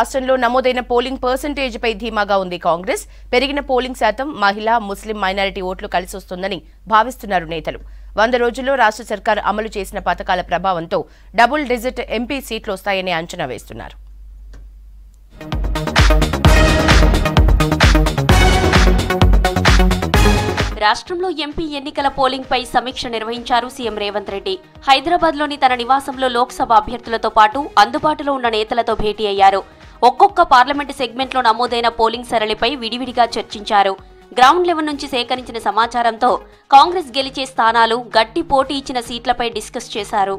రాష్ట్రంలో నమోదైన polling percentage పై ధీమాగా ఉంది కాంగ్రెస్. పెరిగిన పోలింగ్ శాతం మహిళా, ముస్లిం మైనారిటీ ఓట్లు కలిసొస్తుందని భావిస్తున్నారు నేతలు. 100 రోజుల్లో రాష్ట్ర సర్కార్ అమలు చేసిన పథకాల ప్రభావంతో డబుల్ డిజిట్ ఎంపీ సీట్లు వస్తాయని అంచనా వేస్తున్నారు. రాష్ట్రంలో ఎంపీ ఎన్నికల పోలింగ్ పై సమీక్ష నిర్వహించారు సీఎం రేవంత్ రెడ్డి. హైదరాబాద్లోని తన నివాసంలో లోక్సభ అభ్యర్థులతో పాటు అందుబాటులో ఉన్న నేతలతో భేటీ అయ్యారు. ఒక్కొక్క పార్లమెంటు సెగ్మెంట్లో నమోదైన పోలింగ్ సరళిపై విడివిడిగా చర్చించారు. గ్రౌండ్ లెవెల్ నుంచి సేకరించిన సమాచారంతో కాంగ్రెస్ గెలిచే స్థానాలు, గట్టి పోటీ ఇచ్చిన సీట్లపై డిస్కస్ చేశారు.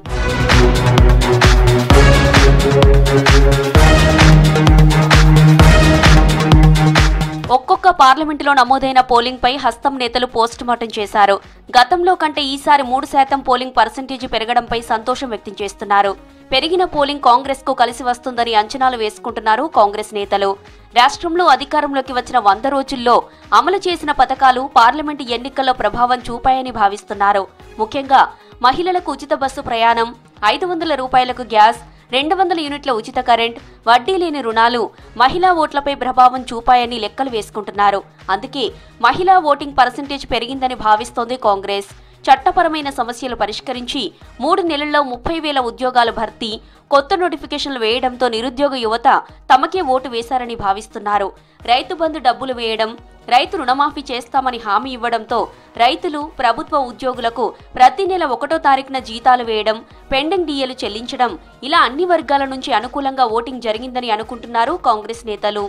ఒక్కొక్క పార్లమెంటులో నమోదైన పోలింగ్ పై హస్తం నేతలు పోస్టుమార్టం చేశారు. గతంలో కంటే ఈసారి 3% పోలింగ్ పర్సెంటేజ్ పెరగడంపై సంతోషం వ్యక్తం చేస్తున్నారు. పెరిగిన పోలింగ్ కాంగ్రెస్ కు కలిసి వస్తుందని అంచనాలు వేసుకుంటున్నారు కాంగ్రెస్ నేతలు. రాష్ట్రంలో అధికారంలోకి వచ్చిన 100 రోజుల్లో అమలు చేసిన పథకాలు పార్లమెంటు ఎన్నికల్లో ప్రభావం చూపాయని భావిస్తున్నారు. ముఖ్యంగా మహిళలకు ఉచిత బస్సు ప్రయాణం, 500 రూపాయలకు గ్యాస్, 200 యూనిట్ల ఉచిత కరెంట్, వడ్డీ లేని రుణాలు మహిళా ఓట్లపై ప్రభావం చూపాయని లెక్కలు వేసుకుంటున్నారు. అందుకే మహిళా ఓటింగ్ పర్సెంటేజ్ పెరిగిందని భావిస్తోంది కాంగ్రెస్. చట్టపరమైన సమస్యలు పరిష్కరించి 3 నెలల్లో 30,000 ఉద్యోగాల భర్తీ, కొత్త నోటిఫికేషన్లు వేయడంతో నిరుద్యోగ యువత తమకే ఓటు వేశారని భావిస్తున్నారు. రైతు బంధు డబ్బులు వేయడం, రైతు రుణమాఫీ చేస్తామని హామీ ఇవ్వడంతో రైతులు, ప్రభుత్వ ఉద్యోగులకు ప్రతి నెల 1వ తారీఖున జీతాలు వేయడం, పెండింగ్ డిఏలు చెల్లించడం, ఇలా అన్ని వర్గాల నుంచి అనుకూలంగా ఓటింగ్ జరిగిందని అనుకుంటున్నారు కాంగ్రెస్ నేతలు.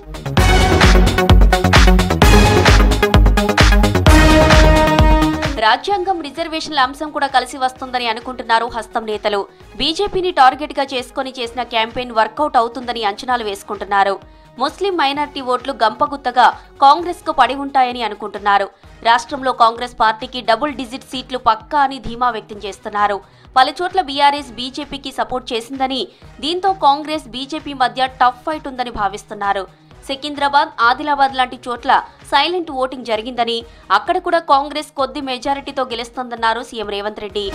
రాజ్యాంగం, రిజర్వేషన్ల అంశం కూడా కలిసి వస్తుందని అనుకుంటున్నారు హస్తం నేతలు. బీజేపీని టార్గెట్ గా చేసుకుని చేసిన క్యాంపెయిన్ వర్కౌట్ అవుతుందని అంచనాలు వేసుకుంటున్నారు. ముస్లిం మైనారిటీ ఓట్లు గంపగుత్తగా కాంగ్రెస్ కు పడి ఉంటాయని అనుకుంటున్నారు. రాష్ట్రంలో కాంగ్రెస్ పార్టీకి డబుల్ డిజిట్ సీట్లు పక్కా అని ధీమా వ్యక్తం చేస్తున్నారు. పలుచోట్ల బీఆర్ఎస్ బీజేపీకి సపోర్ట్ చేసిందని, దీంతో కాంగ్రెస్ బీజేపీ మధ్య టఫ్ ఫైట్ ఉందని భావిస్తున్నారు. సికింద్రాబాద్, ఆదిలాబాద్ లాంటి చోట్ల సైలెంట్ ఓటింగ్ జరిగిందని, అక్కడ కూడా కాంగ్రెస్ కొద్ది మెజారిటీతో గెలుస్తోందన్నారు సీఎం రేవంత్ రెడ్డి.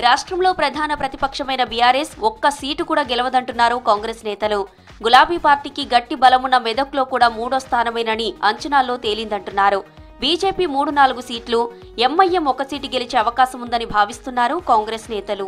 రాష్ట్రంలో ప్రధాన ప్రతిపక్షమైన బీఆర్ఎస్ ఒక్క సీటు కూడా గెలవదంటున్నారు కాంగ్రెస్ నేతలు. గులాబీ పార్టీకి గట్టి బలమున్న మెదక్లో కూడా 3వ స్థానమేనని అంచనాల్లో తేలిందంటున్నారు. బీజేపీ 3-4 సీట్లు, ఎంఐఎం 1 సీటు గెలిచే అవకాశం ఉందని భావిస్తున్నారు కాంగ్రెస్ నేతలు.